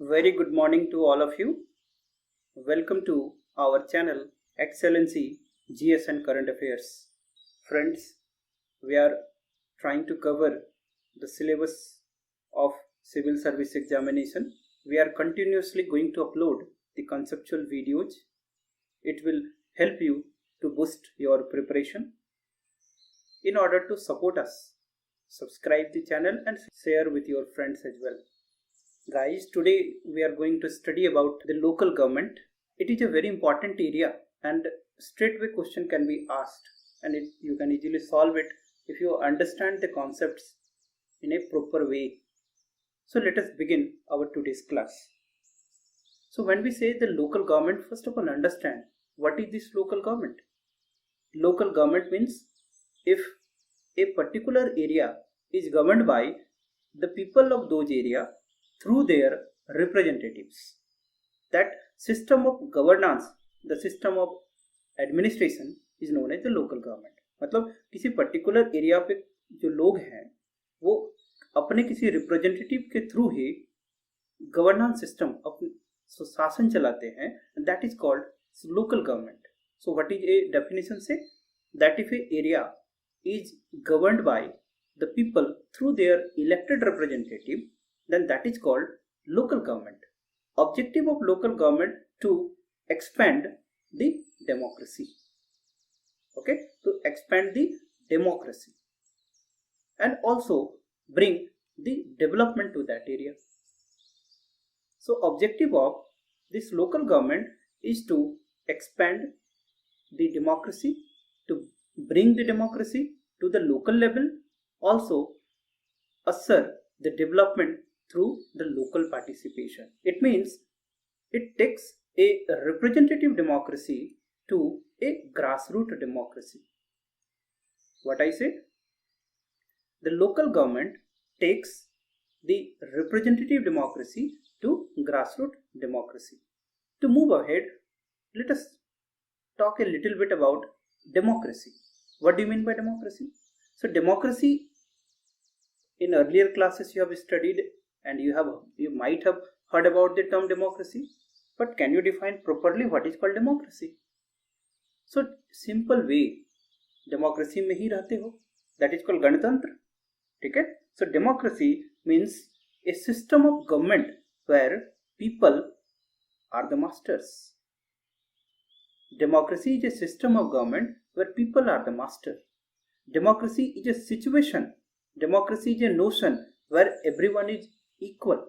Very good morning to all of you. Welcome to our channel Excellency GS and Current Affairs. Friends, we are trying to cover the syllabus of Civil Service Examination. We are continuously going to upload the conceptual videos. It will help you to boost your preparation. In order to support us, subscribe the channel and share with your friends as well. Guys, today we are going to study about the local government. It is a very important area and straightway question can be asked, and you can easily solve it if you understand the concepts in a proper way. So let us begin our today's class. So when we say the local government, first of all understand what is this local government. Local government means if a particular area is governed by the people of those area through their representatives. That system of governance, the system of administration is known as the local government. मतलब किसी particular area पे जो लोग हैं वो अपने किसी representative के थ्रू ही गवर्नेंस सिस्टम अपने शासन चलाते हैं, that is called local government. So what is a definition say that if A area is governed by the people through their elected representative, then that is called local government. Objective of local government to expand the democracy. Okay, to expand the democracy and also bring the development to that area. So objective of this local government is to expand the democracy, to bring the democracy to the local level, also assure the development through the local participation. It means it takes a representative democracy to a grassroots democracy. What I say? The local government takes the representative democracy to grassroots democracy. To move ahead, let us talk a little bit about democracy. What do you mean by democracy? So democracy, in earlier classes you have studied and you might have heard about the term democracy, but can you define properly what is called democracy? So simple way, democracy में ही रहते हो, that is called गणतंत्र. ठीक है? So democracy means a system of government where people are the masters. Democracy is a system of government where people are the master. Democracy is a situation. Democracy is a notion where everyone is equal.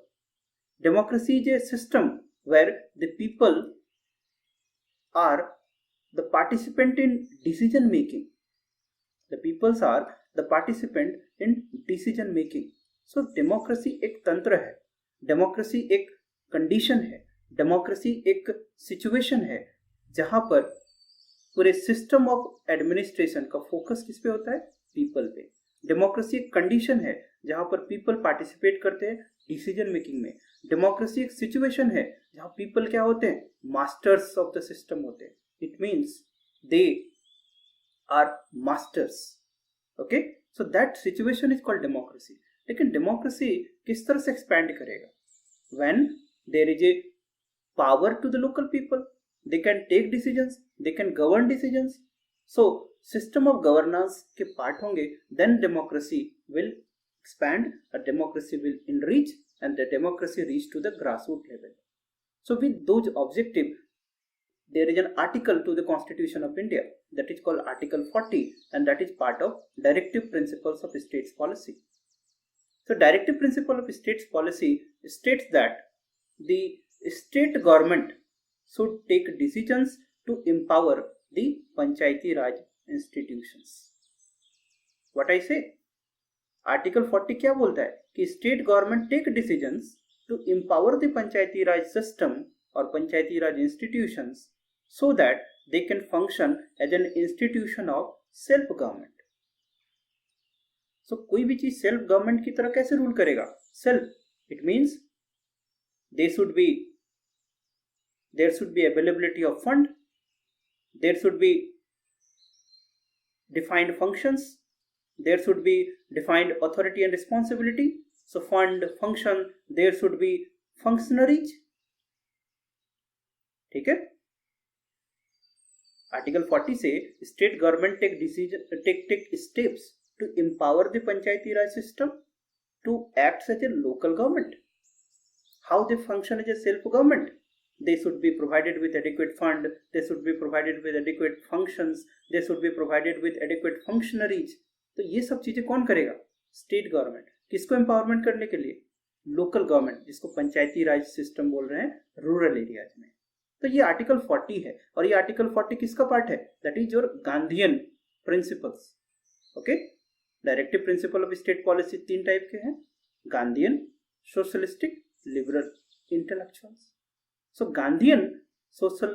Democracy is a system where the people are the participant in decision making. The peoples are the participant in decision making. So democracy एक तंत्र है, democracy एक condition है, democracy एक situation है जहां पर पूरे सिस्टम ऑफ एडमिनिस्ट्रेशन का फोकस किस पे होता है? पीपल पे. डेमोक्रेसी एक कंडीशन है जहां पर पीपल पार्टिसिपेट करते हैं डिसीजन मेकिंग में. डेमोक्रेसी एक सिचुएशन है जहां पीपल क्या होते हैं? मास्टर्स ऑफ द सिस्टम होते हैं. It means they are masters. Okay, so that situation is called democracy. लेकिन डेमोक्रेसी किस तरह से एक्सपैंड करेगा? When there is a power to the local people, they can take decisions, they can govern decisions. So system of governance के part होंगे, then democracy will expand, a democracy will enrich, and the democracy reach to the grassroots level. So with those objectives, there is an article to the Constitution of India that is called Article 40, and that is part of Directive Principles of States Policy. So Directive Principle of States Policy states that the state government should take decisions to empower the Panchayati Raj institutions. What I say? Article 40 क्या बोलता है कि state government take decisions to empower the Panchayati Raj system or Panchayati Raj institutions so that they can function as an institution of self government. So कोई भी चीज self government की तरह कैसे रूल करेगा? Self, it means there should be availability of fund, there should be defined functions, there should be defined authority and responsibility. So fund, function, there should be functionaries, ठीक है। Article 40 से state government take steps to empower the panchayati Raj system to act as a local government. How they function as a self government? They should be provided with adequate fund, they should be provided with adequate functions, they should be provided with adequate functionaries. तो ये सब चीजें कौन करेगा? State government. किसको empowerment करने के लिए? लोकल गवर्नमेंट, जिसको पंचायती राज सिस्टम बोल रहे हैं रूरल एरियाज में. तो ये आर्टिकल 40 है. और ये आर्टिकल 40 किसका पार्ट है? That is your Gandhian principles. Okay, directive principle of state policy 3 type के हैं: Gandhian, socialistic, liberal, intellectuals. So Gandhian social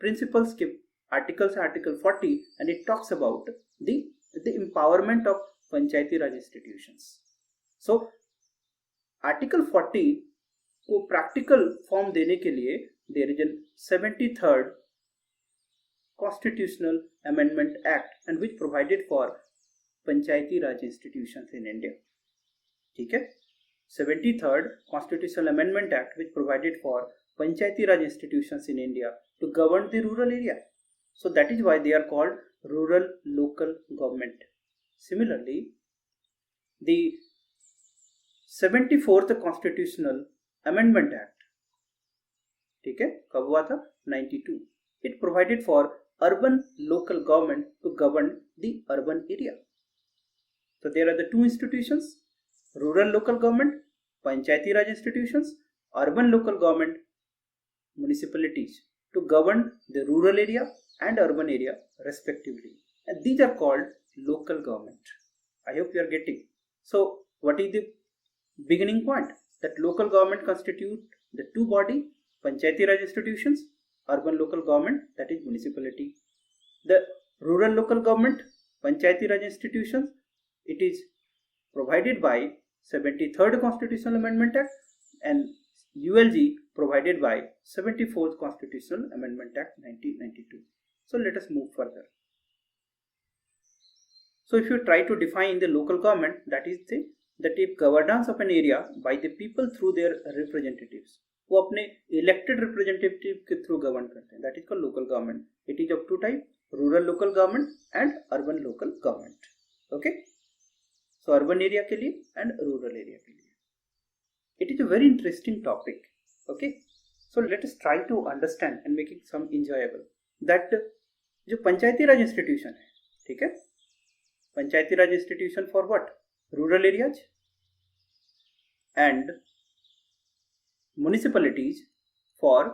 principles के articles है article 40 and it talks about the empowerment of panchayati Raj institutions. So article 40 को practical form देने के लिए there is a 73rd Constitutional Amendment Act and which provided for Panchayati Raj institutions in India. ठीक है, 73rd Constitutional Amendment Act which provided for Panchayati Raj institutions in India to govern the rural area. So that is why they are called rural local government. Similarly, the 74th Constitutional Amendment Act, ठीक है, कब हुआ था? 92. It provided for urban local government to govern the urban area. So there are the two institutions: rural local government, Panchayati Raj institutions, urban local government, municipalities to govern the rural area and urban area respectively, and these are called local government. I hope you are getting. So what is the beginning point? That local government constitute the two body: panchayati raj institutions, urban local government, that is municipality. The rural local government, panchayati raj institutions, it is provided by 73rd Constitutional Amendment Act and ULG provided by 74th Constitutional Amendment Act 1992. So let us move further. So if you try to define the local government, that is the governance of an area by the people through their representatives. वो अपने elected representative के through govern करते हैं. That is called local government. It is of two types: rural local government and urban local government. Okay. So urban area के लिए and rural area के लिए. It is a very interesting topic. Okay. So let us try to understand and make it some enjoyable. That जो पंचायती राज institution है, ठीक है, पंचायती राज institution for what? Rural areas, and municipalities for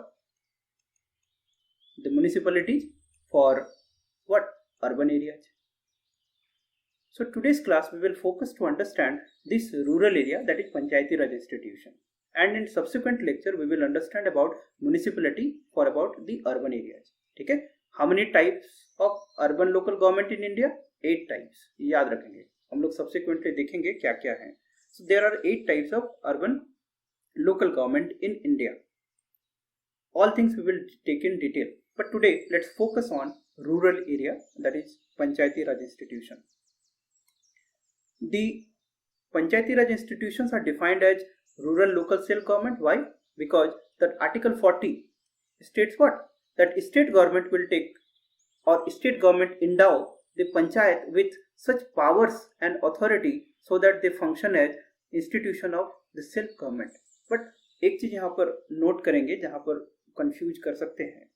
what? Urban areas. So today's class we will focus to understand this rural area, that is Panchayati Raj institution, and in subsequent lecture we will understand about municipality for about the urban areas. ठीक है, how many types of urban local government in India? 8 types. याद रखेंगे, हम लोग subsequently देखेंगे क्या क्या है. So there are 8 types of urban local government in India. All things we will take in detail, but today let's focus on rural area, that is Panchayati Raj institution. The Panchayati Raj institutions are defined as rural local self-government. Why? Because that Article 40 states what? That state government will take or state government endow the panchayat with such powers and authority so that they function as institution of the self-government. But एक चीज यहाँ पर note करेंगे जहाँ पर confuse कर सकते हैं.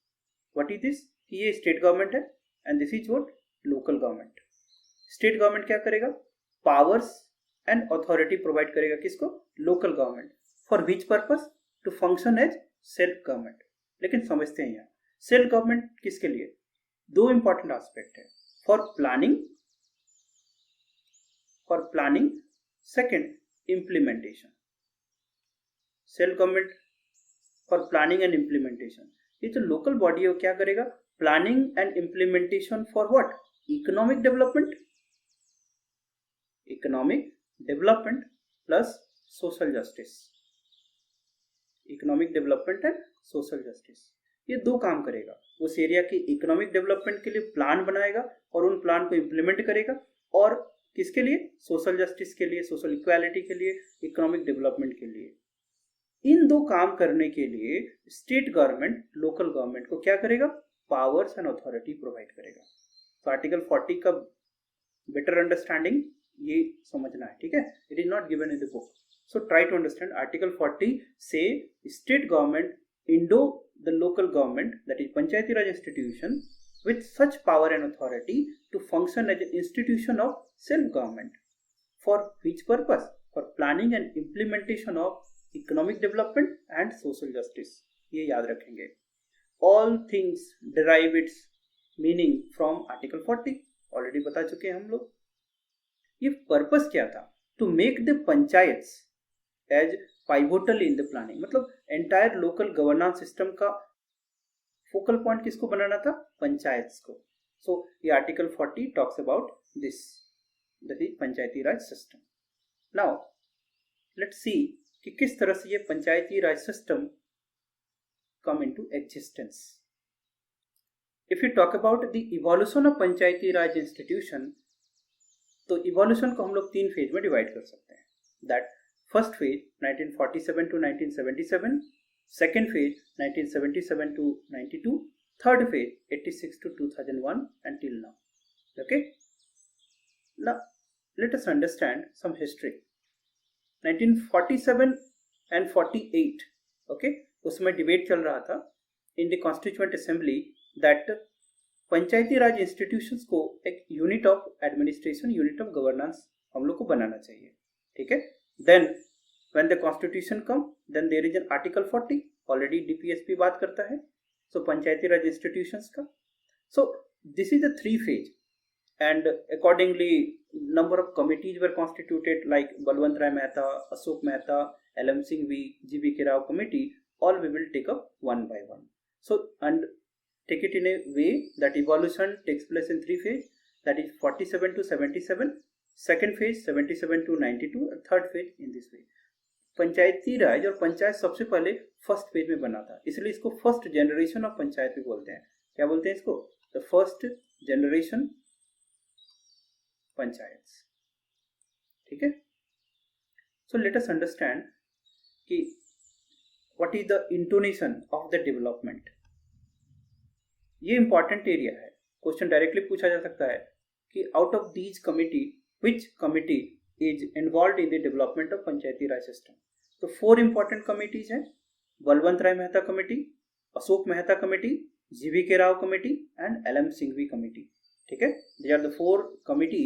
What is this? कि ये स्टेट गवर्नमेंट है and this is what? Local government. State government क्या करेगा? पावर्स एंड अथॉरिटी प्रोवाइड करेगा किसको? Local government. For which purpose? To function as self government. लेकिन समझते हैं यहाँ सेल्फ गवर्नमेंट किसके लिए? 2 इंपॉर्टेंट एस्पेक्ट है. For planning, second implementation. Self government for planning and implementation. ये जो लोकल बॉडी है वो क्या करेगा? Planning and implementation for what? Economic development. Economic development plus social justice. Economic development and social justice, ये 2 काम करेगा. उस एरिया की इकोनॉमिक डेवलपमेंट के लिए प्लान बनाएगा और उन प्लान को इम्प्लीमेंट करेगा, और किसके लिए? सोशल जस्टिस के लिए, सोशल इक्वालिटी के लिए, इकोनॉमिक डेवलपमेंट के लिए. इन दो काम करने के लिए स्टेट गवर्नमेंट लोकल गवर्नमेंट को क्या करेगा, पावर्स एंड अथॉरिटी प्रोवाइड करेगा। तो आर्टिकल 40 का बेटर अंडरस्टैंडिंग ये समझना है, ठीक है। It is not given in the book, so try to understand. Article 40 से state government endow the local government, that is Panchayati Raj institution with such power and authority to function as an institution of self-government. For which purpose? For planning and implementation of economic development and social justice. ये याद रखेंगे। All things derive its meaning from Article 40. Already बता चुके हैं हम लोग। ये purpose क्या था? To make the panchayats as pivotal in the planning. मतलब entire local governance system का फोकल पॉइंट किसको बनाना था, पंचायत को। सो ये article 40 talks about this, that is Panchayati Raj system. Now let's see कि किस तरह से ये पंचायती राज system come into existence. If you talk about the evolution of panchayati Raj institution, तो इवोल्यूशन को हम लोग 3 फेज में डिवाइड कर सकते हैं। That first phase 1947 to 1977, second phase 1977 to 92, third phase 86 to 2001 until now. Okay, now let us understand some history. 1947 and 48, okay, उसमें debate चल रहा था in the constituent assembly that panchayati Raj institutions को एक unit of administration, unit of governance हम लोग को बनाना चाहिए, ठीक है। Then when the constitution come, then there is an article 40, already DPSP बात करता है, so पंचायती राज institutions का। so this is the 3 phase, and accordingly number of committees were constituted like Balwant Rai Mehta, Ashok Mehta, LM Singhvi, GVK Rao committee, all we will take up one by one, so and take it in a way that evolution takes place in 3 phase, that is 47 to 77, second phase 77 to 92, and third phase in this way। पंचायती राज और पंचायत सबसे पहले first phase में बना था, इसलिए इसको first generation of panchayat भी बोलते हैं। क्या बोलते हैं इसको? द फर्स्ट जनरेशन पंचायत, ठीक है। सो लेट अस अंडरस्टैंड कि what is the intonation of the development. ये इंपॉर्टेंट एरिया है, क्वेश्चन डायरेक्टली पूछा जा सकता है कि out of these committee which committee is involved in the development of panchayati Raj system. तो 4 इंपॉर्टेंट कमिटीज हैं, Balwant Rai Mehta committee, Ashok Mehta committee, GVK Rao committee and LM Singhvi committee, ठीक है। These are the 4 committee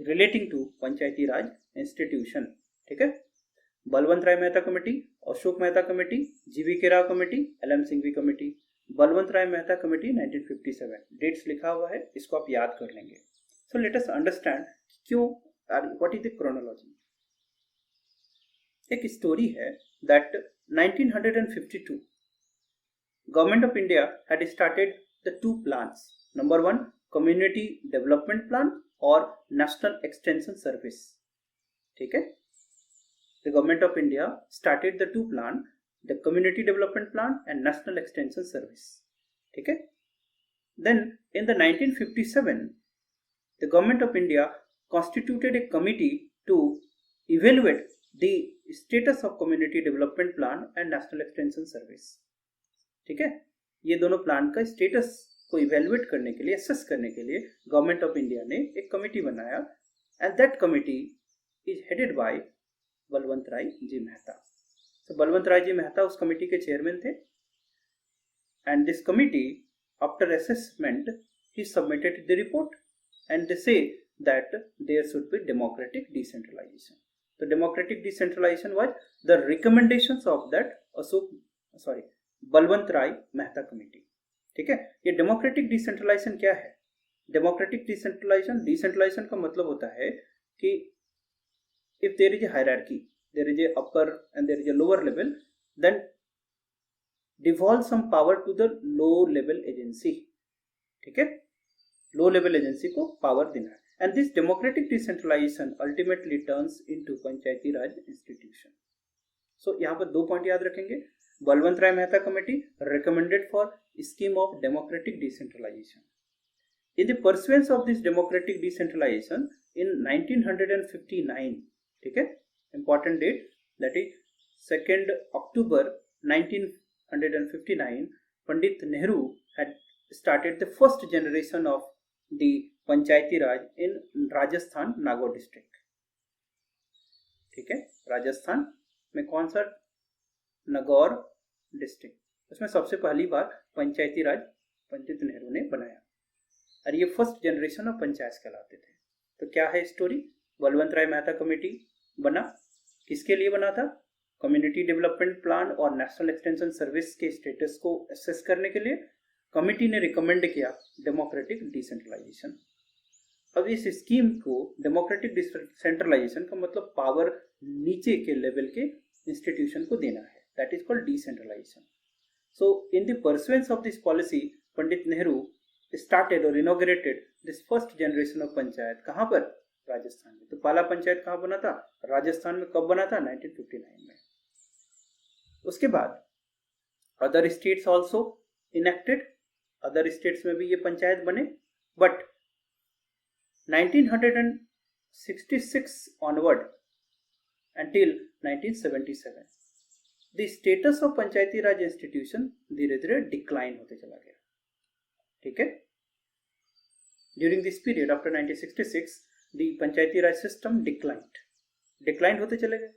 relating to panchayati Raj institution, ठीक है। Balwant Rai Mehta committee, Ashok Mehta committee, GVK Rao committee, LM Singhvi committee. Balwant Rai Mehta committee 1957, dates लिखा हुआ है, इसको आप याद कर लेंगे। सो लेट अस अंडरस्टैंड क्यों, what is the chronology। एक स्टोरी है that 1952 government of India had started the 2 plans, number 1 community development plan और national extension service, ठीक है। the government of India started the 2 plan, the community development plan and national extension service, ठीक है। then in the 1957 the government of India constituted a committee to evaluate the status of community development plan and national extension service, ठीक है। ये दोनों plan का status को evaluate करने के लिए, असेस करने के लिए गवर्नमेंट ऑफ इंडिया ने एक कमिटी बनाया, and that committee is headed by Balwant Rai ji Mehta. तो बलवंत राय जी मेहता उस कमिटी के चेयरमैन थे, and this committee after assessment he submitted the report and they से that there should be democratic decentralization. The democratic decentralization was the recommendations of that Balwant Rai Mehta committee, ठीक है। ये democratic decentralisation क्या है? डेमोक्रेटिक डिसेंट्रलाइजेशन का मतलब होता है कि if there is a hierarchy, there is a upper and there is a lower level, then devolve some power to the low level agency, ठीक है। लो लेवल एजेंसी को पावर देना है, and this democratic decentralization ultimately turns into Panchayati Raj institution. So यहाँ पर 2 point याद रखेंगे। Balwant Rai Mehta committee recommended for scheme of democratic decentralization. In the pursuance of this democratic decentralization in 1959, ठीक है, important date, that is 2nd October 1959, Pandit Nehru had started the first generation of the Panchayati Raj in Rajasthan Nagaur district. ठीक है, राजस्थान में कौन सा? Nagaur district, उसमें सबसे पहली बार पंचायती राज पंडित नेहरू ने बनाया और ये फर्स्ट जनरेशन ऑफ पंचायत कहलाते थे। तो क्या है स्टोरी? बलवंत राय मेहता कमेटी बना, किसके लिए बना था? कम्युनिटी डेवलपमेंट प्लान और नेशनल एक्सटेंशन सर्विस के स्टेटस को असेस करने के लिए कमेटी ने रिकमेंड किया डेमोक्रेटिक डिसेंट्रलाइजेशन। अब इस स्कीम को डेमोक्रेटिक डिसेंट्रलाइजेशन का मतलब पावर नीचे के लेवल के इंस्टीट्यूशन को देना है, that is called decentralisation. So in the pursuance of this policy Pandit Nehru started और inaugurated this first generation of panchayat. कहाँ पर? राजस्थान में। तो पहला पंचायत कहाँ बना था? राजस्थान में। कब बना था? 1959 में। उसके बाद other states also enacted, other states में भी ये पंचायत बने, but 1966 onward until 1977 the status of panchayati Raj institution धीरे धीरे डिक्लाइन होते चला गया। ठीक है, during this period after 1966 the Panchayati Raj system declined होते चले गए।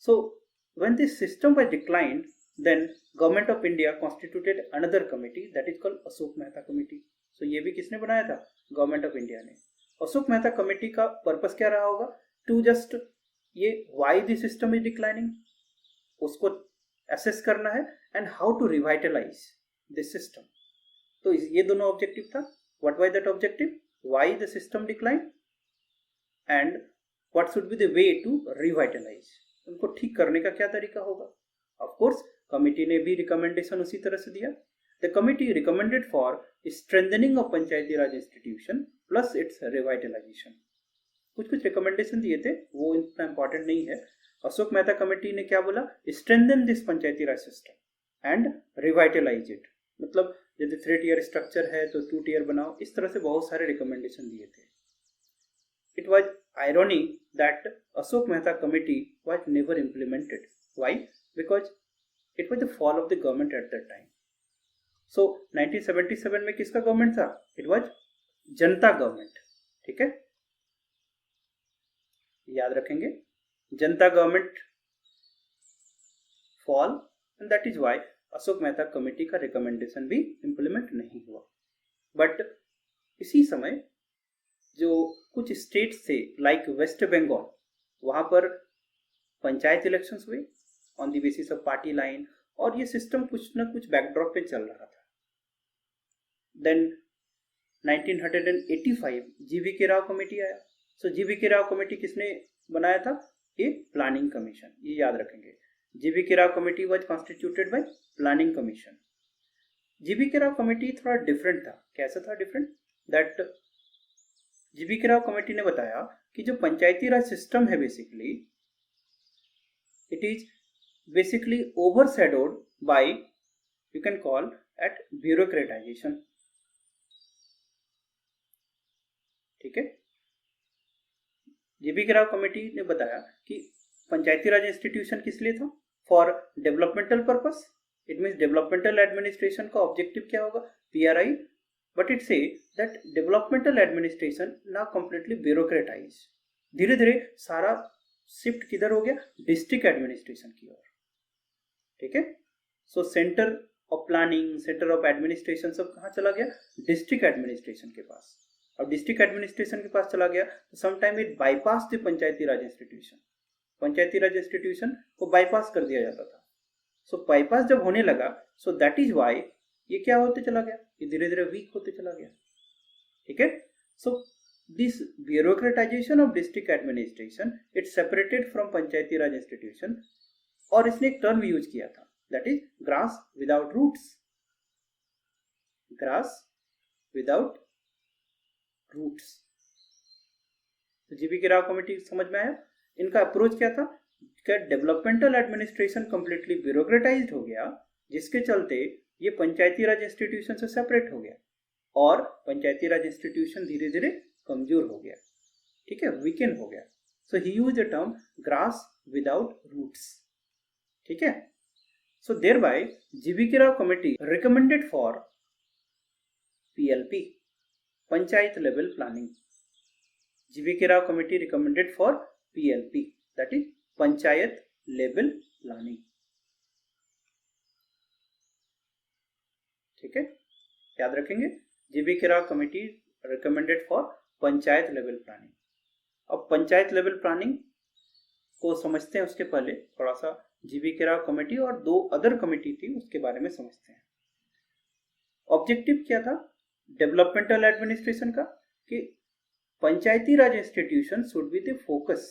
सो when this system was declined, then government of India constituted another committee that is called Ashok Mehta committee. So ये भी किसने बनाया था? गवर्नमेंट ऑफ इंडिया ने। अशोक मेहता कमेटी का पर्पस क्या रहा होगा? टू जस्ट ये why the system is declining उसको असेस करना है and how to revitalise this system. तो ये दोनों ऑब्जेक्टिव था। What was that objective? Why the system decline and what should be the way to revitalise, उनको ठीक करने का क्या तरीका होगा। ऑफ कोर्स कमेटी ने भी रिकमेंडेशन उसी तरह से दिया। The committee recommended for strengthening of Panchayati Raj institution plus its revitalization. कुछ रिकमेंडेशन दिए थे, वो इतना इंपॉर्टेंट नहीं है। अशोक मेहता कमेटी ने क्या बोला? Strengthen this Panchayati Raj system and revitalize it। मतलब यदि 3 tier स्ट्रक्चर है तो 2 tier बनाओ, इस तरह से बहुत सारे रिकमेंडेशन दिए थे। It was ironic that Ashok Mehta committee was never implemented. Why? Because it was the fall of the government at that time. सो 1977 में किसका गवर्नमेंट था? It was Janata government. ठीक है, याद रखेंगे, जनता government fall and that is why Ashok Mehta committee का recommendation भी implement नहीं हुआ। बट इसी समय जो कुछ स्टेट्स थे लाइक वेस्ट बंगाल, वहां पर पंचायत इलेक्शंस हुए on the basis of party line, और ये सिस्टम कुछ ना कुछ बैकड्रॉप पे चल रहा था। देन 1985 जीवी के राव कमेटी आया। सो जीवी के राव कमेटी किसने बनाया था? ये प्लानिंग कमीशन, ये याद रखेंगे। जीवी के Rao committee was constituted by planning commission. जीवी के राव कमेटी थोड़ा डिफरेंट था। कैसा था डिफरेंट? दैट जीवी के राव कमेटी ने बताया कि जो पंचायती राज सिस्टम है basically it is basically overshadowed by, you can call at bureaucratization। ठीक है, जीबी राव कमेटी ने बताया कि पंचायती राज इंस्टीट्यूशन किस लिए था? For developmental purpose. It means developmental administration का ऑब्जेक्टिव क्या होगा? PRI। But it say that developmental administration now completely bureaucratise. धीरे धीरे सारा शिफ्ट किधर हो गया? डिस्ट्रिक्ट एडमिनिस्ट्रेशन की ओर। ठीक है, so centre of planning, centre of administration सब कहाँ चला गया? डिस्ट्रिक्ट एडमिनिस्ट्रेशन के पास। अब डिस्ट्रिक्ट एडमिनिस्ट्रेशन के पास चला गया तो sometime it bypass the panchayati Raj institution. Panchayati Raj institution को बाईपास कर दिया जाता था। सो बाईपास जब होने लगा, सो दैट इज व्हाई ये क्या होते चला गया? ये धीरे धीरे वीक होते चला गया। ठीक है, so this bureaucratisation of district administration it separated from Panchayati Raj institution. और इसने एक टर्म यूज किया था that is grass without roots. Grass without roots. तो जीबी के राव कमेटी समझ में आया। इनका अप्रोच क्या था? कि डेवलपमेंटल एडमिनिस्ट्रेशन कंप्लीटली ब्यूरोक्रेटाइज्ड हो गया, जिसके चलते ये पंचायती राज इंस्टीट्यूशन से सेपरेट हो गया और पंचायती राज इंस्टीट्यूशन धीरे धीरे कमजोर हो गया। ठीक है, वीकेंड हो गया। So he use the term grass without roots. ठीक है. So thereby GVK Rao committee recommended for PLP, Panchayat level planning. GVK Rao committee recommended for PLP, that is Panchayat level planning. ठीक है, याद रखेंगे. GVK Rao committee recommended for panchayat level planning. अब panchayat level planning को समझते हैं उसके पहले थोड़ा सा GVK Rao कमेटी और 2 अदर कमेटी थी उसके बारे में समझते हैं. ऑब्जेक्टिव क्या था डेवलपमेंटल एडमिनिस्ट्रेशन का, कि पंचायती राज institution should be the focus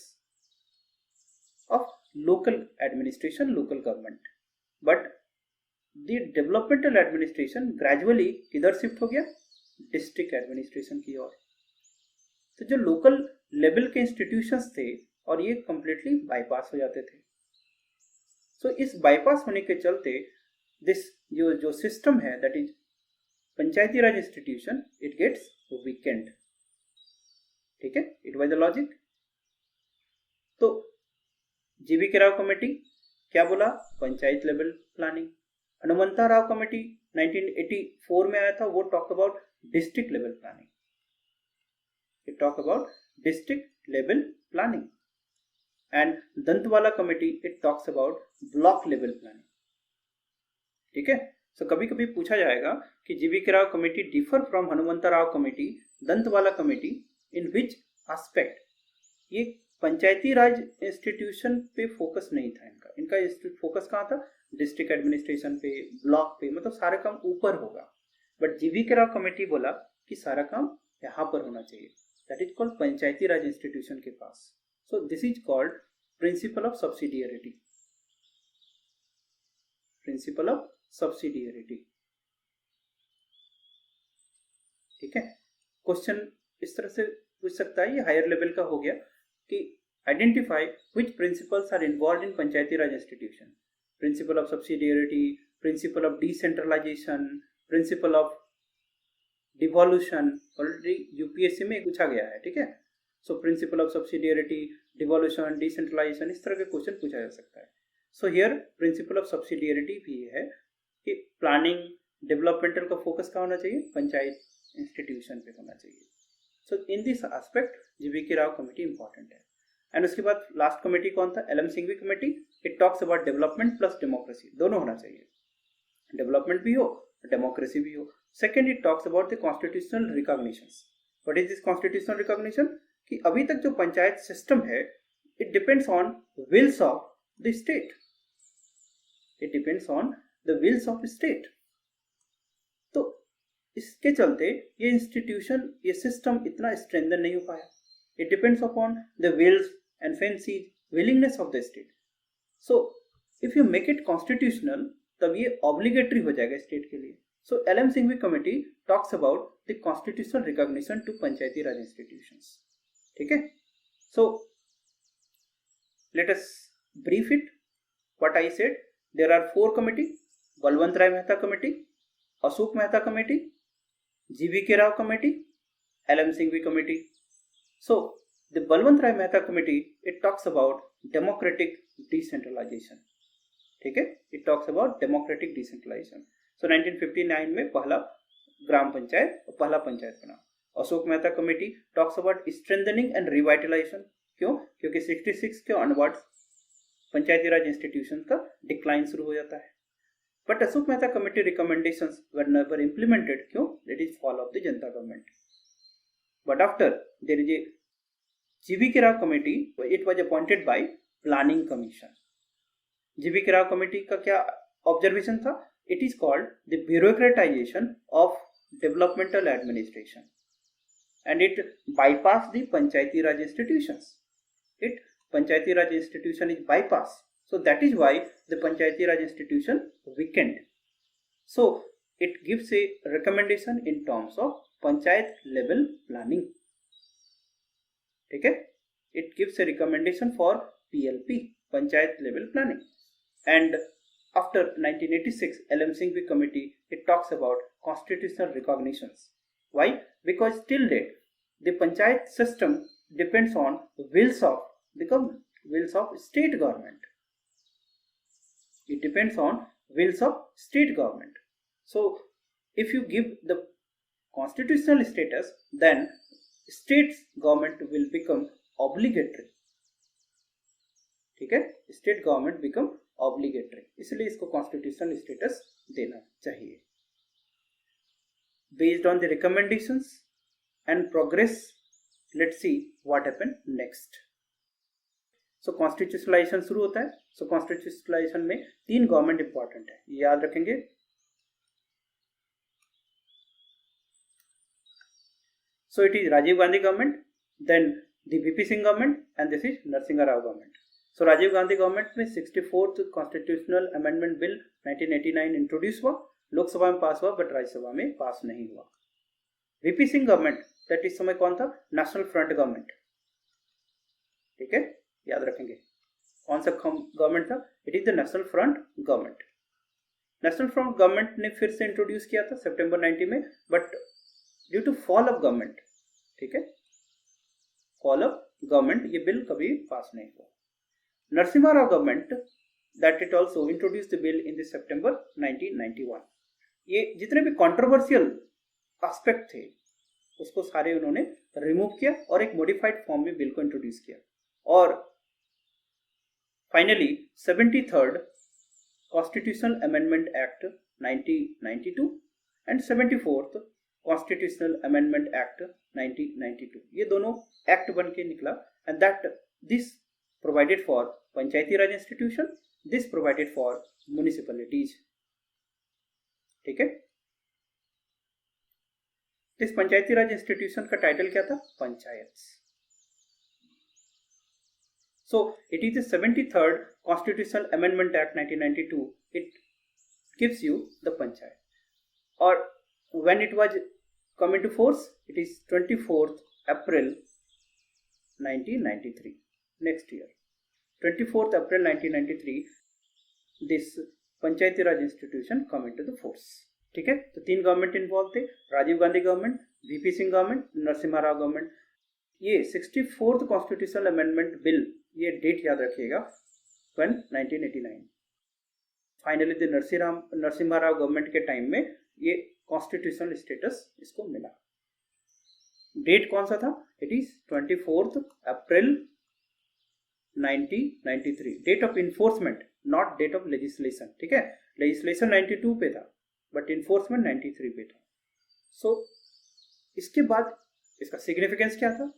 of local administration, local government. But the developmental administration gradually किधर शिफ्ट हो गया, डिस्ट्रिक्ट एडमिनिस्ट्रेशन की ओर. तो जो लोकल लेवल के इंस्टीट्यूशंस थे और ये कंप्लीटली बाईपास हो जाते थे. सो इस बाईपास होने के चलते दिस जो सिस्टम है that is Panchayati Raj institution, it gets weakened. ठीक है, इट वाज द लॉजिक. तो GVK Rao कमेटी क्या बोला, panchayat level planning. Hanumantha Rao committee 1984 में आया था, वो talk about district level planning. It talk about district level planning. And Dantwala committee it talks about block level planning. ठीक है. सो कभी कभी पूछा जाएगा कि GVK Rao committee differ from Hanumantha Rao committee, Dantwala committee in which aspect. ये पंचायती राज इंस्टीट्यूशन पे फोकस नहीं था इनका फोकस कहाँ था, डिस्ट्रिक्ट एडमिनिस्ट्रेशन पे, ब्लॉक पे, मतलब सारा काम ऊपर होगा. बट GVK Rao कमेटी बोला कि सारा काम यहाँ पर होना चाहिए, that is called Panchayati Raj institution के पास. So this is called principle of subsidiarity. Principle of subsidiarity. ठीक है. क्वेश्चन इस तरह से पूछ सकता है, ये हायर लेवल का हो गया कि identify which principles are involve in Panchayati Raj institution. Principle of subsidiarity, principle of decentralisation, principle of devolution. Already UPSC में पूछा गया है. ठीक है. So principle of subsidiarity, devolution, decentralisation, इस तरह के क्वेश्चन पूछा जा सकता है. So here principle of subsidiarity भी है कि प्लानिंग डेवलपमेंटल का फोकस कहाँ होना चाहिए, पंचायत इंस्टीट्यूशन पे होना चाहिए. So in this aspect GVK Rao committee important है. एंड उसके बाद लास्ट कमेटी कौन था, LM Singhvi committee. It talks about development plus democracy, दोनों होना चाहिए, डेवलपमेंट भी हो, डेमोक्रेसी भी हो. Second, it talks about the constitutional recognitions. What is this constitutional recognition, कि अभी तक जो पंचायत सिस्टम है it depends on wills of the state. It depends on the wills of state. तो इसके चलते ये इंस्टीट्यूशन, ये सिस्टम इतना स्ट्रेंथन नहीं हो पाया. It depends upon the wills and fancies, willingness of the state. So if you make it constitutional तब ये ऑब्लिगेटरी हो जाएगा स्टेट के लिए. So LM Singhvi committee talks about the constitutional recognition to panchayati Raj institutions. ठीक है. So let us brief it. What I said, there are 4 committee, Balwant Rai Mehta committee, Ashok Mehta committee, GVK Rao committee, LM Singhvi committee. So the Balwant Rai Mehta committee, it talks about democratic decentralization. ठीक है. It talks about democratic decentralization. So 1959 में पहला ग्राम पंचायत और पहला पंचायत बना. Ashok Mehta committee talks about strengthening and revitalisation. क्यों, क्योंकि 66 के ऑनवर्ड्स पंचायती राज इंस्टीट्यूशन का डिक्लाइन शुरू हो जाता है. But Ashok Mehta committee recommendations were never implemented. क्यों, that is fall of the Janata government. But after there is a GVK Rao committee, it was appointed by Planning Commission. GVK Rao committee का क्या observation था? It is called the bureaucratization of developmental administration, and it bypassed the Panchayati Raj institutions. Panchayati Raj institution is bypassed, so that is why the Panchayati Raj institution weakened. So it gives a recommendation in terms of panchayat level planning. ठीक है. It gives a recommendation for PLP, panchayat level planning. And after 1986 LM Singhvi committee it talks about constitutional recognitions. Why, because till date the panchayat system depends on wills of the government, wills of state government. It depends on wills of state government. So if you give the constitutional status, then state government will become obligatory. ठीक है, state government become obligatory, इसलिए इसको constitutional status देना चाहिए. Based on the recommendations and progress, let's see what happen next. So constitutionalisation शुरू होता है. सो कॉन्स्टिट्यूशनलाइजेशन में 3 गवर्नमेंट इंपॉर्टेंट है, याद रखेंगे. So it is Rajiv Gandhi government, then the VP Singh government, and this is Narasimha Rao government. So Rajiv Gandhi government में 64th constitutional amendment bill 1989 introduce हुआ, लोकसभा में पास हुआ बट राज्यसभा में पास नहीं हुआ. वीपी सिंह गवर्नमेंट, दैट इस समय कौन था? National Front government. ठीक है, याद रखेंगे कौन सा गवर्नमेंट था? It is the National Front government. National Front government ने फिर से इंट्रोड्यूस किया था सितंबर 90 में, but due to fall of government, ठीक है, फॉल ऑफ गवर्नमेंट, ये बिल कभी पास नहीं हुआ. Narasimha Rao government, that it also introduce the bill in the September 1991. ये जितने भी कंट्रोवर्शियल एस्पेक्ट थे उसको सारे उन्होंने रिमूव किया और एक मॉडिफाइड फॉर्म में बिल को इंट्रोड्यूस किया. और finally 73rd constitutional amendment act 1992 and 74th constitutional amendment act 1992, ये दोनों एक्ट बन के निकला. And that this provided for Panchayati Raj institution, this provided for municipalities. ठीक है, इस पंचायती राज इंस्टीट्यूशन का टाइटल क्या था? Panchayat. So it is the 73rd constitutional amendment act 1992. It gives you the panchayat. और when it was come into force, it is 24th April 1993. Next year 24th April 1993 this Panchayati Raj institution come into the force. ठीक है, तो 3 government involve थे, Rajiv Gandhi government, VP Singh government, Narasimha Rao government. ये 64th constitutional amendment bill, ये date याद रखिएगा, 1989. Finally the Narasimha Rao government के time में ये कॉन्स्टिट्यूशनल स्टेटस इसको मिला. डेट कौन सा था? It is 24th April 1993. Date of enforcement, not date of legislation. ठीक है, लेजिस्लेशन 92 पे था बट इन्फोर्समेंट 93 पे था. सो इसके बाद इसका सिग्निफिकेंस क्या था?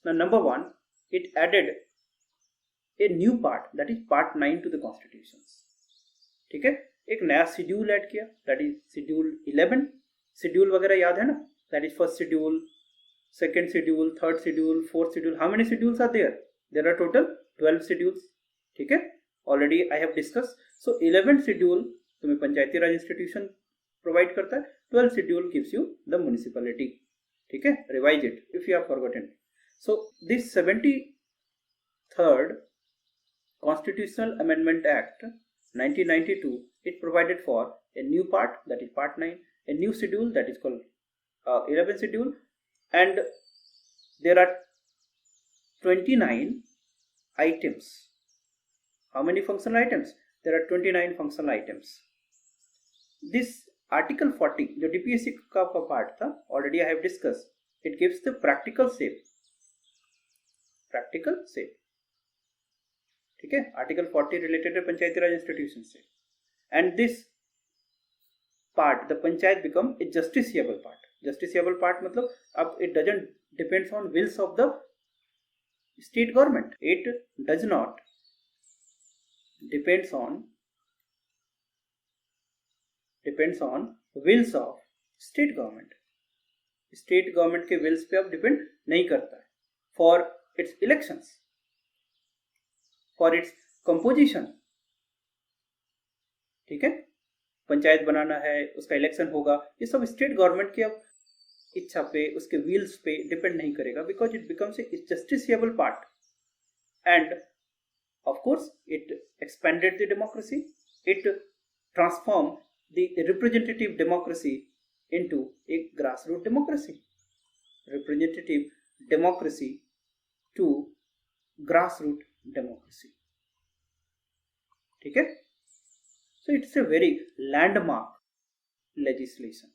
Number 1, it added a new part, that is part 9 to the constitution. ठीक है, एक नया शेड्यूल ऐड किया, दैट इज शेड्यूल 11. शेड्यूल वगैरह याद है ना? That is first schedule, second schedule, third schedule, fourth schedule. How many schedules are there? There are total 12 schedules. ठीक है, already I have discuss. So 11th schedule तुम्हें पंचायती राज institution provide करता है, 12th schedule gives you the municipality. ठीक है, revise it if you have forgotten. So this 73rd constitutional amendment act 1992, it provided for a new part, that is part 9, a new schedule that is called 11th schedule, and there are 29 items. How many functional items? There are 29 functional items. This article 40 जो DPSC का part था, already I have discussed, it gives the practical shape. ठीक है, article 40 related है पंचायती राज institution से. And this part, the panchayat become a justiciable part. Justiciable part मतलब अब it doesn't depends on wills of the state government. It does not depends on wills of state government. State government के wills पे अब depend नहीं करता है. For its elections, for its composition. ठीक है, पंचायत बनाना है, उसका इलेक्शन होगा, ये सब स्टेट गवर्नमेंट की अब इच्छा पे, उसके व्हील्स पे डिपेंड नहीं करेगा, because it becomes a justiciable part. And of course it expanded the democracy, it transform the representative democracy into a grassroot democracy. Representative democracy to grassroot democracy. ठीक है, So it's a very landmark legislation.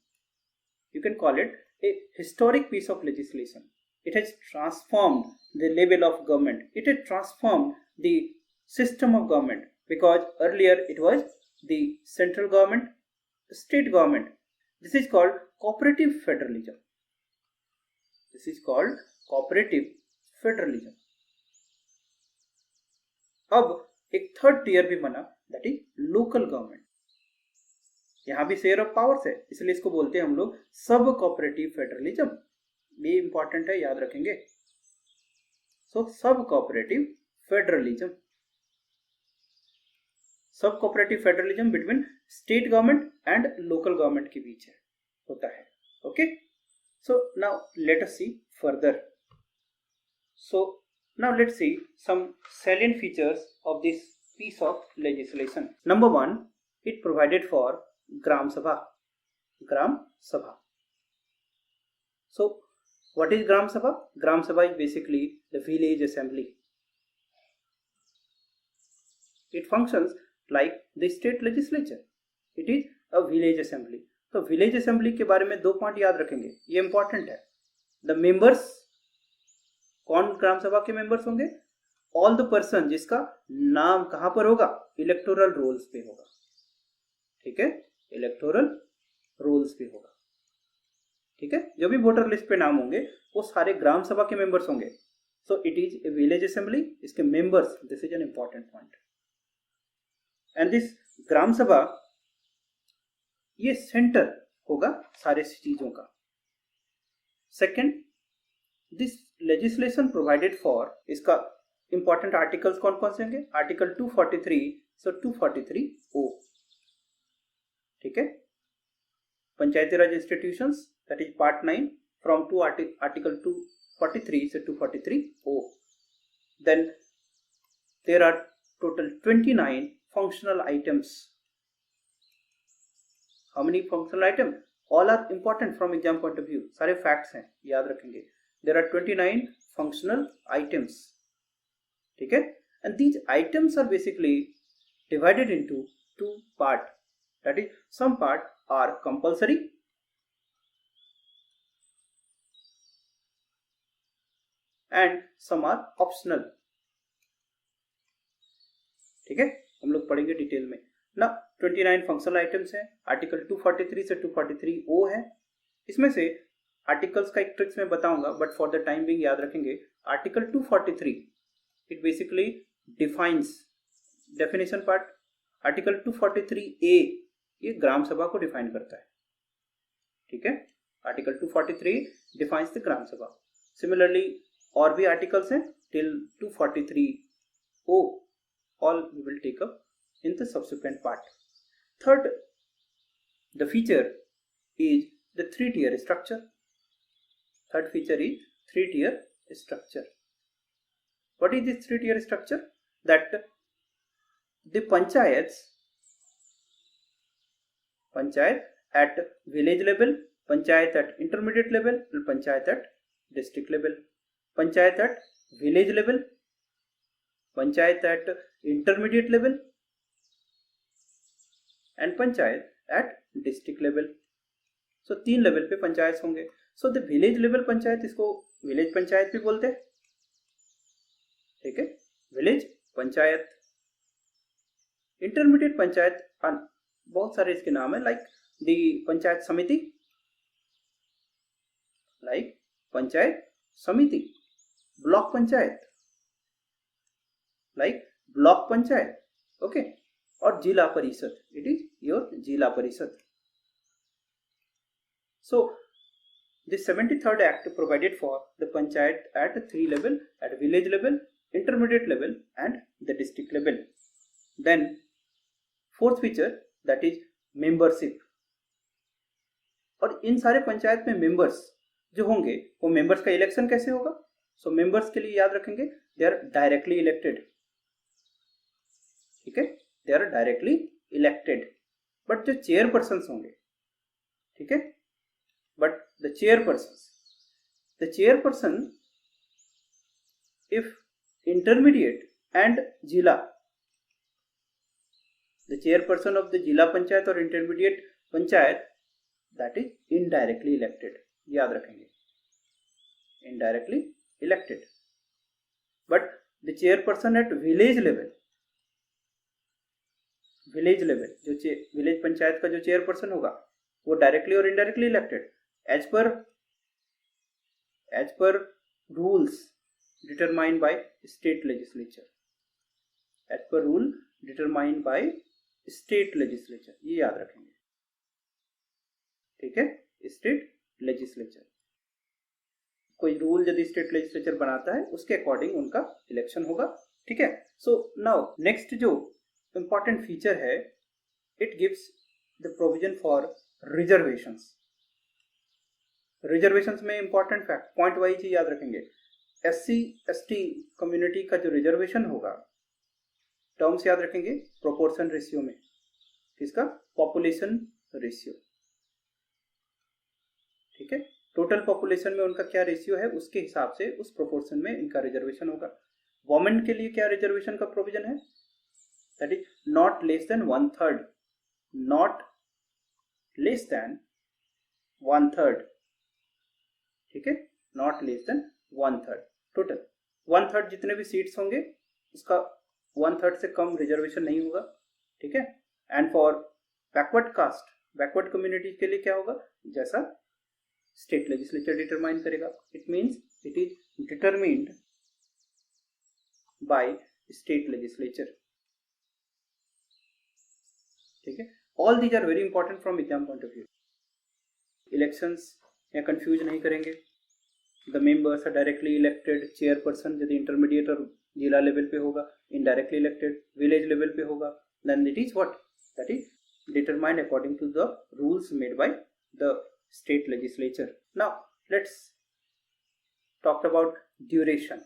You can call it a historic piece of legislation. It has transformed the level of government. It has transformed the system of government, because earlier it was the central government, the state government. This is called cooperative federalism. This is called cooperative federalism. अब एक third tier भी बना, that is local government. यहां भी share of powers है, इसलिए इसको बोलते हैं हम लोग सब कोऑपरेटिव फेडरलिज्म. ये इंपॉर्टेंट है, याद रखेंगे. So sub cooperative federalism. Sub cooperative federalism between state government and local government के बीच है, होता है. Okay, so now let us see further. So now let's see some salient features of this piece of legislation. Number one, it provided for Gram Sabha. Gram Sabha. So what is Gram Sabha? Gram Sabha is basically the village assembly. It functions like the state legislature. It is a village assembly. तो village assembly के बारे में दो point याद रखेंगे, ये important है. The members, कौन ग्राम सभा के मेंबर्स होंगे? ऑल द पर्सन जिसका नाम कहां पर होगा? इलेक्टोरल रोल्स पे होगा. ठीक है, इलेक्टोरल रोल्स पे होगा. ठीक है, जो भी वोटर लिस्ट पे नाम होंगे वो सारे ग्राम सभा के मेंबर्स होंगे. So it is a village assembly. इसके members, this is an important point. And this Gram Sabha ये सेंटर होगा सारे चीजों का. Second, this legislation provided for, इसका इंपॉर्टेंट आर्टिकल्स कौन कौन से होंगे? आर्टिकल 243. So 243O. ठीक है, पंचायती राज institutions, that is part 9 from to article 243 से 243O. Then there are total 29 functional items. How many functional items? All are important from exam point of view. सारे facts हैं, याद रखेंगे. There are 29 functional items. ठीक है, and these items are basically divided into two parts. That is, some part are compulsory and some are optional. ठीक है, हम लोग पढ़ेंगे डिटेल में ना. 29 फंक्शनल आइटम्स हैं. आर्टिकल 243 से 243O है. इसमें से आर्टिकल्स का एक ट्रिक्स में बताऊंगा, but for the time being याद रखेंगे. Article 243 it basically defines, definition part. Article 243A ये ग्राम सभा को डिफाइन करता है. ठीक है, आर्टिकल 243 डिफाइंस द ग्राम सभा. सिमिलरली और भी आर्टिकल्स हैं till 243O. all we will take up in the subsequent part. Third, the feature is the three-tier structure. Third feature is three-tier structure. What is this three-tier structure? That the panchayat at village level, panchayat at intermediate level, and panchayat at district level. Panchayat at village level, panchayat at intermediate level, and panchayat at district level. So तीन level पे पंचायत होंगे. So the village level panchayat, इसको village panchayat भी बोलते हैं. ठीक है, village panchayat. Intermediate panchayat बहुत सारे इसके नाम है, लाइक दी पंचायत समिति, block panchayat, like block panchayat. Okay, और जिला परिषद, इट इज योर जिला परिषद. So the 73rd Act provided for the panchayat at 3 level, at village level, intermediate level and the district level. Then fourth feature, that is membership. और इन सारे पंचायत में members जो होंगे वो मेंबर्स का इलेक्शन कैसे होगा? सो मेंबर्स के लिए याद रखेंगे, दे आर डायरेक्टली इलेक्टेड. ठीक है, they are directly elected. But जो चेयरपर्सन होंगे, ठीक है, but the chairperson, if intermediate and jila the chairperson of the zila panchayat और intermediate panchayat that is indirectly elected, याद रखेंगे, indirectly elected. But the chairperson at village level, village level जो village panchayat का जो चेयरपर्सन होगा वो डायरेक्टली और indirectly elected as per rules determined by state legislature, as per rule determined by state legislature, ये याद रखेंगे. ठीक है, स्टेट लेजिस्लेचर, कोई रूल यदि स्टेट लेजिस्लेचर बनाता है उसके अकॉर्डिंग उनका इलेक्शन होगा. ठीक है. सो नाउ नेक्स्ट जो इंपॉर्टेंट फीचर है, it gives the provision for reservations. Reservations में इंपॉर्टेंट फैक्ट पॉइंट वाइज ही याद रखेंगे. SC ST कम्युनिटी का जो रिजर्वेशन होगा, टर्म्स याद रखेंगे प्रोपोर्शन रेशियो में. किसका? Population ratio. ठीक है, टोटल पॉपुलेशन में उनका क्या रेशियो है उसके हिसाब से उस प्रोपोर्शन में इनका रिजर्वेशन होगा. वुमेन के लिए क्या रिजर्वेशन का प्रोविजन है? That is not less than 1/3, not less than 1/3. ठीक है, नॉट लेस देन 1/3. टोटल 1/3 जितने भी सीट्स होंगे उसका 1/3 से कम रिजर्वेशन नहीं होगा. ठीक है. And for backward caste, backward community के लिए क्या होगा? जैसा स्टेट लेजिस्लेचर डिटरमाइन करेगा. It means it is determined by state legislature. ठीक है. All these are very important from exam point of view. Elections या कंफ्यूज नहीं करेंगे. The members are directly elected. Chairperson यदि इंटरमीडिएट और जिला लेवल पे होगा, इनडायरेक्टली इलेक्टेड. विलेज लेवल पे होगा, then it is what? That is determined according to the रूल्स मेड बाय द state legislature. Now let's talk about duration.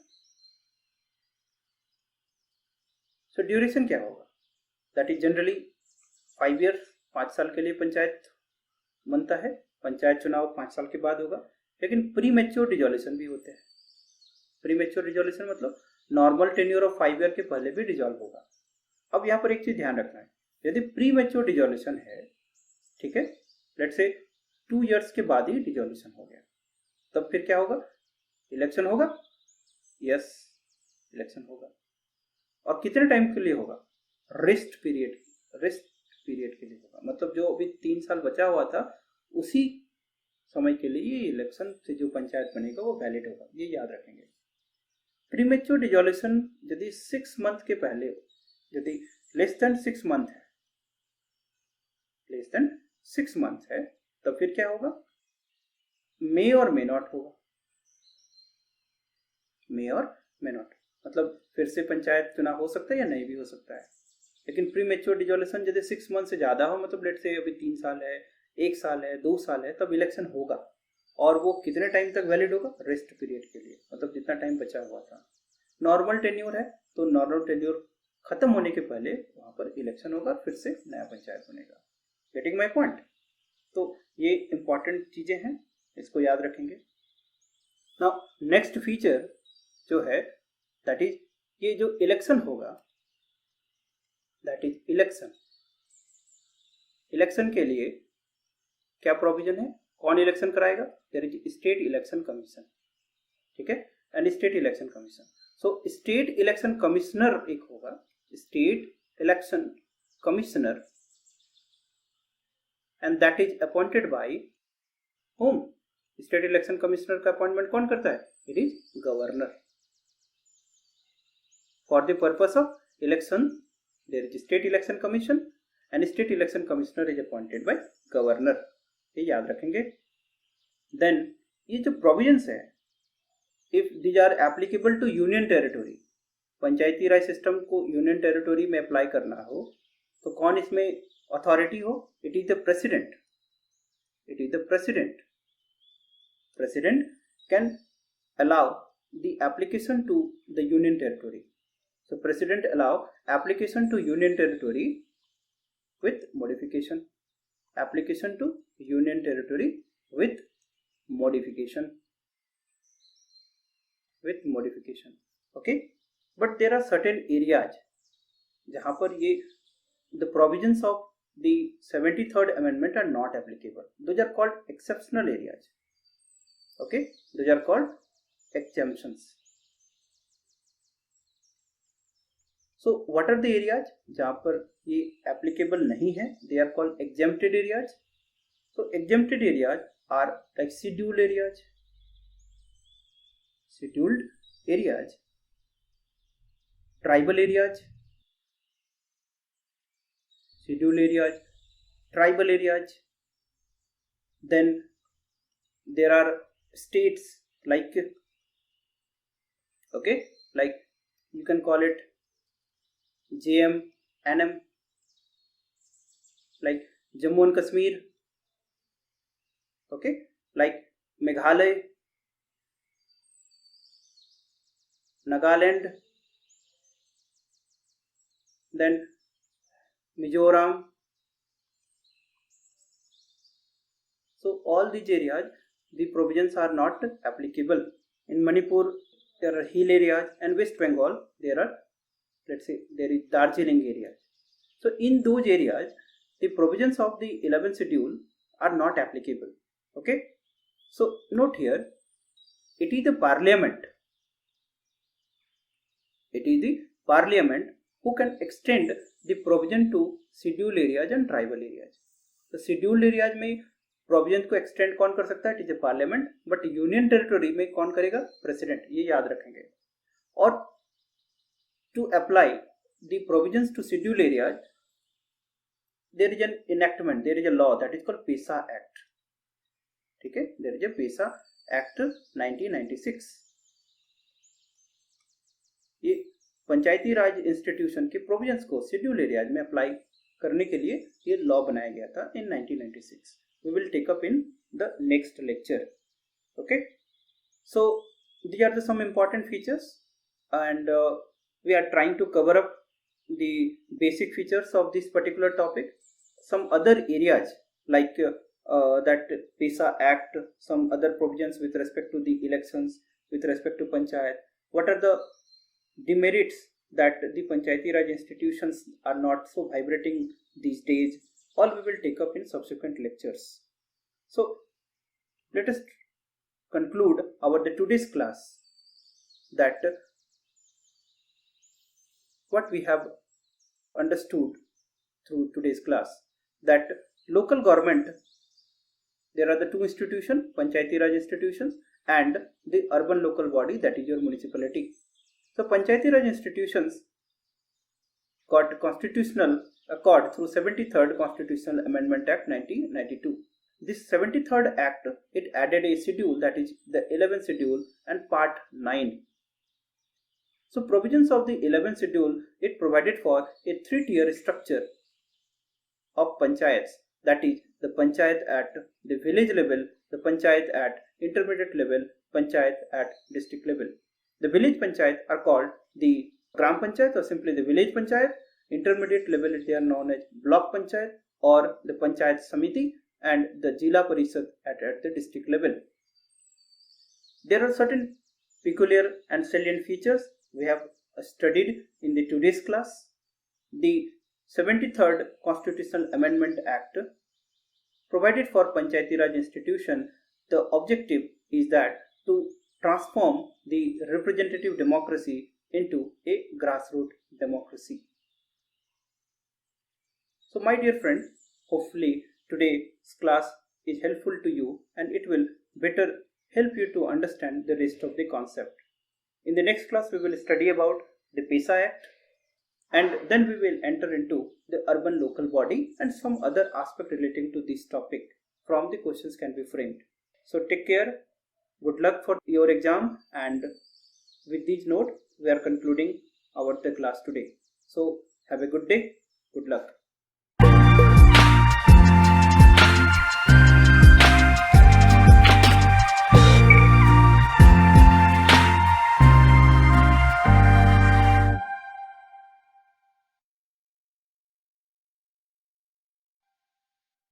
So duration क्या होगा? That is generally 5 years, 5 साल के लिए पंचायत बनता है. पंचायत चुनाव 5 साल के बाद होगा. लेकिन प्री मैच्योर डिजोल्यूशन भी होते हैं. प्री मैच्योर डिजोल्यूशन मतलब नॉर्मल टेन्योर ऑफ 5 ईयर के पहले भी डिजोल्व होगा. अब यहाँ पर एक चीज ध्यान रखना है, यदि प्री मैच्योर डिजोल्यूशन है, ठीक है, लेट्स से 2 इयर्स के बाद ही डिजोल्यूशन हो गया, तब फिर क्या होगा? इलेक्शन होगा. यस, इलेक्शन होगा. और कितने टाइम के लिए होगा? रेस्ट पीरियड के लिए होगा. मतलब जो अभी 3 साल बचा हुआ था उसी समय के लिए इलेक्शन से जो पंचायत बनेगा वो वैलिड होगा. ये याद रखेंगे. प्रीमेच्योर डिजोल्यूशन यदि 6 मंथ के पहले हो, यदि लेस देन 6 मंथ है, लेस देन 6 मंथ है, तब फिर क्या होगा? मे और मे नॉट होगा. मे और मे नॉट मतलब फिर से पंचायत चुनाव हो सकता है या नहीं भी हो सकता है. लेकिन प्री मैच्योर डिजोल्यूशन यदि 6 मंथ से ज्यादा हो, मतलब लेट से अभी 3 साल है, 1 साल है, 2 साल है, तब इलेक्शन होगा. और वो कितने टाइम तक वैलिड होगा? रेस्ट पीरियड के लिए, मतलब जितना टाइम बचा हुआ था. नॉर्मल टेन्योर है तो नॉर्मल टेन्योर खत्म होने के पहले वहां पर इलेक्शन होगा, फिर से नया पंचायत बनेगा. Getting my point? तो ये इंपॉर्टेंट चीजें हैं, इसको याद रखेंगे. नाउ नेक्स्ट फीचर जो है दैट इज ये जो इलेक्शन होगा, दैट इज इलेक्शन. इलेक्शन के लिए क्या प्रोविजन है? कौन इलेक्शन कराएगा? There is state election commission. ठीक है, and state election commission. So state election commissioner एक होगा, state election commissioner, and that is appointed by whom? State election commissioner का अपॉइंटमेंट कौन करता है? It is governor. For the purpose of election there is state election commission and state election commissioner is appointed by governor. ये याद रखेंगे. Then ये जो provisions है, if these are applicable to union territory, Panchayati Raj system को union territory में apply करना हो तो कौन इसमें अथॉरिटी हो? It is the president. It is the president. President can allow the application to the union territory. So president allow application to union territory with modification. Application to union territory with modification. With modification. Okay. But there are certain areas जहाँ पर ये the provisions of the 73rd Amendment are not applicable. Those are called exceptional areas. Okay, those are called exemptions. So what are the areas जहाँ पर ये applicable नहीं है? They are called exempted areas. So exempted areas are like scheduled areas, tribal areas, tribal areas. Then there are states like, okay, like you can call it JM, NM, like Jammu and Kashmir, okay, like Meghalaya, Nagaland, then Mizoram. So all these areas, the provisions are not applicable. In Manipur, there are hill areas, and West Bengal, there are, let's say, there is Darjeeling area. So in those areas, the provisions of the 11th schedule are not applicable. Okay. So note here, it is the parliament. It is the parliament who can extend the provision to scheduled areas and tribal areas. तो scheduled areas में provision को extend कौन कर सकता है? It is the parliament. But union territory में कौन करेगा? President. ये याद रखेंगे. और to apply the provisions to scheduled areas, there is an enactment, there is a law that is called PESA Act. ठीक है? There is a PESA Act 1996. ये पंचायती राज इंस्टीट्यूशन के प्रोविजंस को शेड्यूल एरियाज में अप्लाई करने के लिए ये लॉ बनाया गया था इन 1996. We will take up in the next lecture. Okay, so these are some important features, and we are trying to cover up the basic features of this particular topic. Some other areas like that PESA Act, some other provisions with respect to the elections, with respect to panchayat, what are the demerits that the Panchayati Raj institutions are not so vibrating these days, all we will take up in subsequent lectures. So let us conclude our today's class that what we have understood through today's class, that local government, there are the two institutions, Panchayati Raj institutions and the urban local body, that is your municipality. So Panchayati Raj institutions got constitutional accord through 73rd Constitutional Amendment Act 1992. This 73rd Act, it added a schedule, that is the 11th schedule and part 9. So provisions of the 11th schedule, it provided for a 3-tier structure of panchayats, that is the panchayat at the village level, the panchayat at intermediate level, panchayat at district level. The village panchayat are called the Gram Panchayat or simply the village panchayat. Intermediate level, they are known as block panchayat or the panchayat samiti, and the Jila Parishad at the district level. There are certain peculiar and salient features we have studied in the today's class. The 73rd Constitutional Amendment Act provided for Panchayati Raj institution. The objective is that to transform the representative democracy into a grassroots democracy. So my dear friend, hopefully today's class is helpful to you and it will better help you to understand the rest of the concept. In the next class we will study about the PESA Act, and then we will enter into the urban local body and some other aspect relating to this topic from the questions can be framed. So take care, good luck for your exam, and with this note we are concluding our class today. So have a good day, good luck.